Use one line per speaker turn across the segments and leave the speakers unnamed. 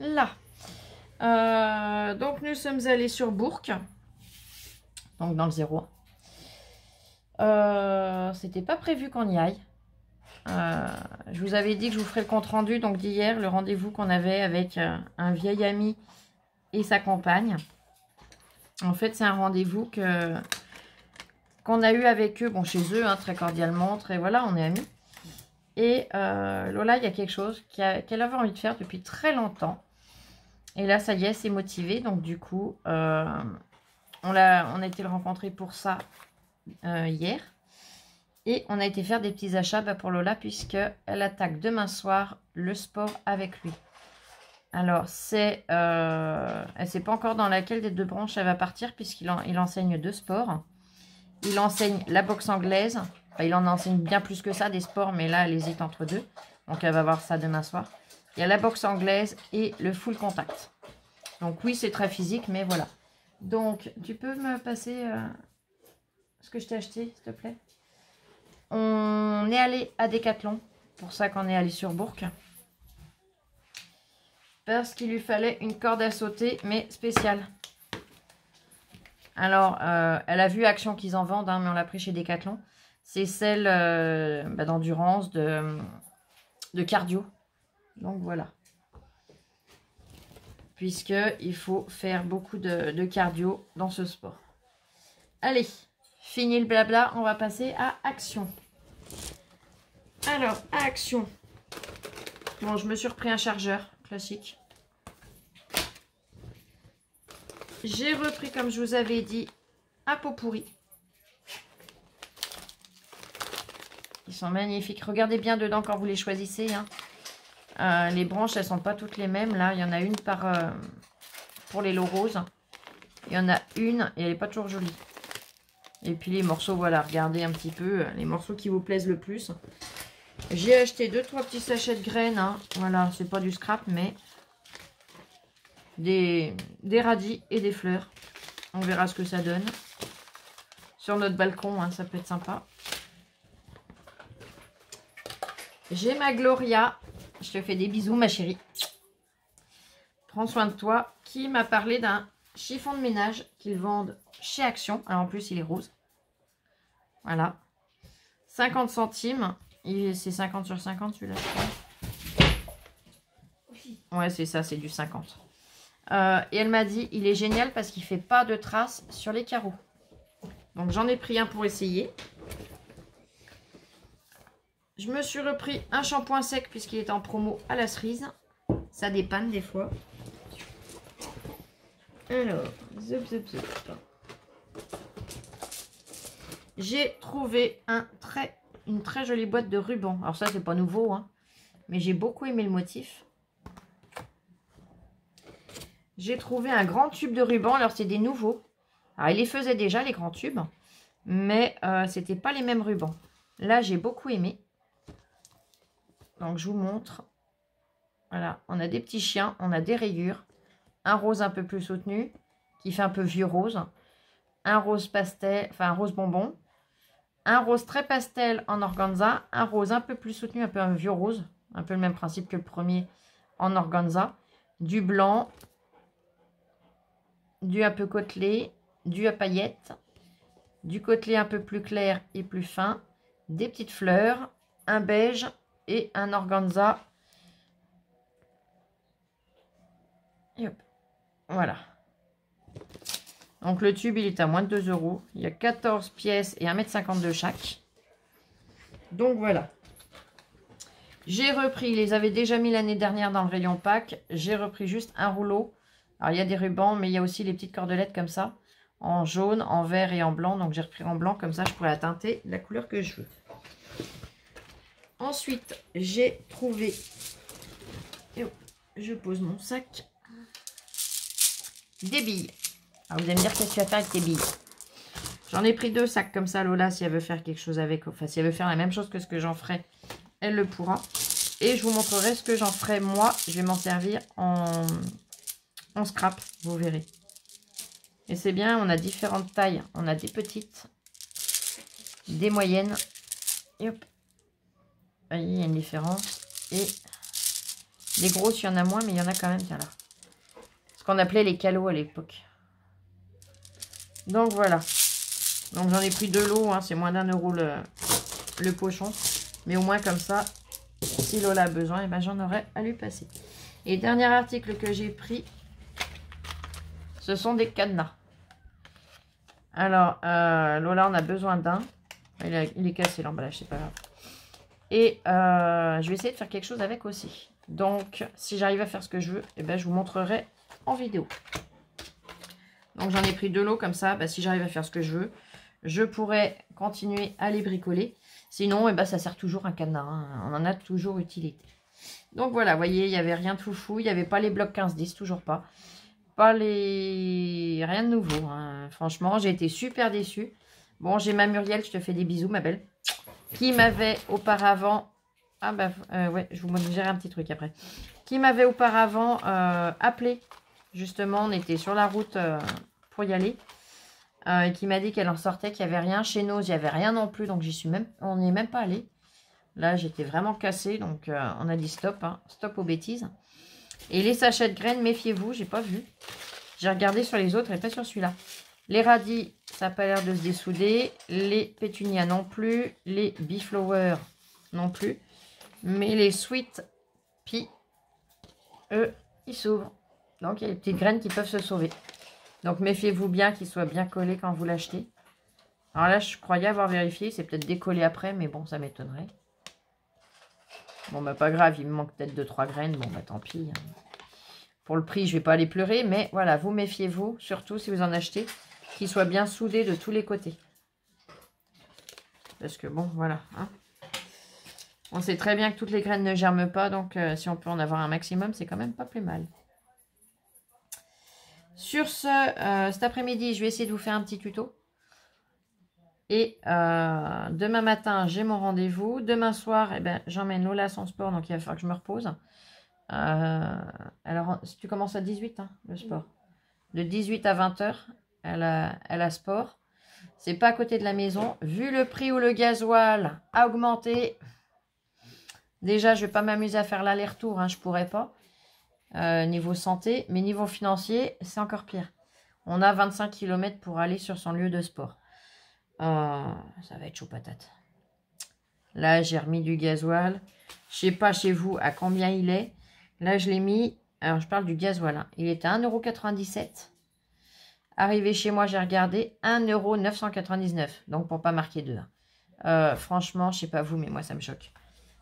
là. Donc nous sommes allés sur Bourg, donc dans le 0. C'était pas prévu qu'on y aille. Je vous avais dit que je vous ferais le compte rendu donc d'hier, le rendez-vous qu'on avait avec un vieil ami et sa compagne. En fait, c'est un rendez-vous qu'on a eu avec eux, bon chez eux, hein, très cordialement, très voilà, on est amis. Et Lola, il y a quelque chose qu'elle avait envie de faire depuis très longtemps. Et là, ça y est, c'est motivé. Donc du coup, on a été le rencontrer pour ça hier. Et on a été faire des petits achats pour Lola puisqu'elle attaque demain soir le sport avec lui. Alors, elle ne sait pas encore dans laquelle des deux branches elle va partir puisqu'il enseigne 2 sports. Il enseigne la boxe anglaise. Enfin, il en enseigne bien plus que ça, des sports, mais là, elle hésite entre 2. Donc, elle va voir ça demain soir. Il y a la boxe anglaise et le full contact. Donc, oui, c'est très physique, mais voilà. Donc, tu peux me passer ce que je t'ai acheté, s'il te plaît? On est allé à Decathlon. Pour ça qu'on est allé sur Bourg. Parce qu'il lui fallait une corde à sauter, mais spéciale. Alors, elle a vu Action qu'ils en vendent, hein, mais on l'a pris chez Decathlon. C'est celle d'endurance, de cardio. Donc voilà. Puisqu'il faut faire beaucoup de cardio dans ce sport. Allez, fini le blabla, on va passer à Action. Alors, à Action. Bon, je me suis repris un chargeur classique. J'ai repris, comme je vous avais dit, un pot pourri. Ils sont magnifiques. Regardez bien dedans quand vous les choisissez. Hein. Les branches, elles sont pas toutes les mêmes. Là, il y en a une pour les lots roses. Il y en a une et elle n'est pas toujours jolie. Et puis les morceaux, voilà, regardez un petit peu. Les morceaux qui vous plaisent le plus. J'ai acheté 2-3 petits sachets de graines. Hein. Voilà, c'est pas du scrap, mais des radis et des fleurs. On verra ce que ça donne. Sur notre balcon, hein, ça peut être sympa. J'ai ma Gloria. Je te fais des bisous, ma chérie. Prends soin de toi. Qui m'a parlé d'un chiffon de ménage qu'ils vendent chez Action. Alors en plus, il est rose. Voilà. 50 centimes. C'est 50 sur 50 celui-là. Ouais, c'est ça, c'est du 50. Et elle m'a dit, il est génial parce qu'il ne fait pas de traces sur les carreaux. Donc j'en ai pris un pour essayer. Je me suis repris un shampoing sec puisqu'il est en promo à la cerise. Ça dépanne des fois. Alors, zup, zup, zup. J'ai trouvé une très jolie boîte de rubans. Alors ça, c'est pas nouveau, hein, mais j'ai beaucoup aimé le motif. J'ai trouvé un grand tube de ruban. Alors, c'est des nouveaux. Alors, il les faisait déjà, les grands tubes. Mais c'était pas les mêmes rubans. Là, j'ai beaucoup aimé. Donc, je vous montre. Voilà, on a des petits chiens. On a des rayures. Un rose un peu plus soutenu, qui fait un peu vieux rose. Un rose pastel, enfin un rose bonbon. Un rose très pastel en organza. Un rose un peu plus soutenu, un peu un vieux rose. Un peu le même principe que le premier en organza. Du blanc. Du un peu côtelé, du à paillettes, du côtelé un peu plus clair et plus fin, des petites fleurs, un beige et un organza. Et hop, voilà. Donc le tube, il est à moins de 2 €. Il y a 14 pièces et 1,50 m de chaque. Donc voilà. J'ai repris, ils les avaient déjà mis l'année dernière dans le rayon pack. J'ai repris juste un rouleau. Alors, il y a des rubans, mais il y a aussi les petites cordelettes comme ça, en jaune, en vert et en blanc. Donc, j'ai repris en blanc, comme ça, je pourrais la teinter de la couleur que je veux. Ensuite, j'ai trouvé... Et je pose mon sac. Des billes. Alors, vous allez me dire, qu'est-ce que tu vas faire avec tes billes? J'en ai pris 2 sacs comme ça, Lola, si elle veut faire quelque chose avec... Enfin, si elle veut faire la même chose que ce que j'en ferai, elle le pourra. Et je vous montrerai ce que j'en ferai, moi. Je vais m'en servir en scrap, vous verrez. Et c'est bien, on a différentes tailles. On a des petites, des moyennes. Et hop. Vous voyez, il y a une différence. Et Les grosses, il y en a moins, mais il y en a quand même, tiens là. Ce qu'on appelait les calots à l'époque. Donc voilà. Donc j'en ai pris 2 lots, hein, c'est moins d'1 € le pochon. Mais au moins comme ça, si Lola a besoin, eh ben, j'en aurai à lui passer. Et dernier article que j'ai pris, ce sont des cadenas. Alors, Lola en a besoin d'un. Il est cassé l'emballage, c'est pas grave. Et je vais essayer de faire quelque chose avec aussi. Donc, si j'arrive à faire ce que je veux, eh ben, je vous montrerai en vidéo. Donc, j'en ai pris 2 lots comme ça. Bah, si j'arrive à faire ce que je veux, je pourrais continuer à les bricoler. Sinon, eh ben, ça sert toujours un cadenas. Hein. On en a toujours utilité. Donc, voilà, vous voyez, il n'y avait rien de foufou. Il n'y avait pas les blocs 15-10, toujours pas. Pas les... Rien de nouveau. Hein. Franchement, j'ai été super déçue. Bon, j'ai ma Muriel, je te fais des bisous, ma belle. Qui m'avait auparavant... Ah bah, ouais, je vous dirai un petit truc après. Qui m'avait auparavant appelé. Justement, on était sur la route pour y aller. Et qui m'a dit qu'elle en sortait, qu'il n'y avait rien. Chez nous, il n'y avait rien non plus. Donc, on n'y est même pas allé. Là, j'étais vraiment cassée. Donc, on a dit stop. Hein, stop aux bêtises. Et les sachets de graines, méfiez-vous, j'ai pas vu. J'ai regardé sur les autres et pas sur celui-là. Les radis, ça n'a pas l'air de se dessouder. Les pétunias non plus. Les bee-flowers non plus. Mais les sweet peas, eux, ils s'ouvrent. Donc, il y a des petites graines qui peuvent se sauver. Donc, méfiez-vous bien qu'ils soient bien collés quand vous l'achetez. Alors là, je croyais avoir vérifié. C'est peut-être décollé après, mais bon, ça m'étonnerait. Bon, bah, pas grave. Il me manque peut-être 2-3 graines. Bon, bah, tant pis. Pour le prix, je vais pas aller pleurer. Mais voilà, vous méfiez-vous. Surtout si vous en achetez. Qu'ils soient bien soudés de tous les côtés. Parce que bon, voilà. Hein. On sait très bien que toutes les graines ne germent pas. Donc, si on peut en avoir un maximum, c'est quand même pas plus mal. Sur ce, cet après-midi, je vais essayer de vous faire un petit tuto. Et demain matin, j'ai mon rendez-vous. Demain soir, eh ben, j'emmène Lola à son sport. Donc, il va falloir que je me repose. Alors, si tu commences à 18, hein, le sport. De 18 à 20 h, elle a sport. C'est pas à côté de la maison. Vu le prix où le gasoil a augmenté, déjà, je vais pas m'amuser à faire l'aller-retour. Hein, je pourrais pas. Niveau santé. Mais niveau financier, c'est encore pire. On a 25 km pour aller sur son lieu de sport. Ça va être chaud patate. Là, j'ai remis du gasoil. Je sais pas chez vous à combien il est. Là, je l'ai mis. Alors, je parle du gasoil. Hein. Il était à 1,97 €. Arrivé chez moi, j'ai regardé 1,999 €. Donc, pour pas marquer 2. Franchement, je sais pas vous, mais moi, ça me choque.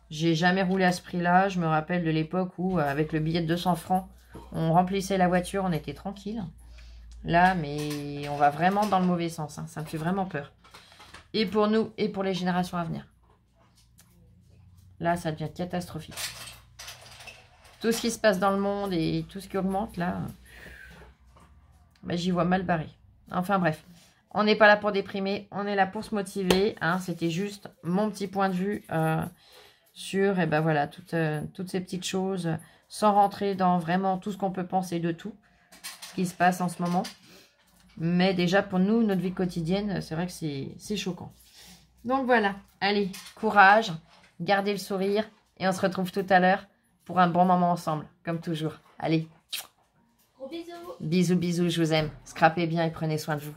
J'ai jamais roulé à ce prix-là. Je me rappelle de l'époque où, avec le billet de 200 francs, on remplissait la voiture, on était tranquille. Là, mais on va vraiment dans le mauvais sens. Hein. Ça me fait vraiment peur. Et pour nous, et pour les générations à venir. Là, ça devient catastrophique. Tout ce qui se passe dans le monde et tout ce qui augmente, là, ben, j'y vois mal barré. Enfin bref, on n'est pas là pour déprimer, on est là pour se motiver. Hein. C'était juste mon petit point de vue sur et ben voilà, toutes ces petites choses, sans rentrer dans vraiment tout ce qu'on peut penser de tout, ce qui se passe en ce moment. Mais déjà, pour nous, notre vie quotidienne, c'est vrai que c'est choquant. Donc voilà, allez, courage, gardez le sourire et on se retrouve tout à l'heure pour un bon moment ensemble, comme toujours. Allez,
Gros bisous.
Bisous, bisous, je vous aime. Scrapez bien et prenez soin de vous.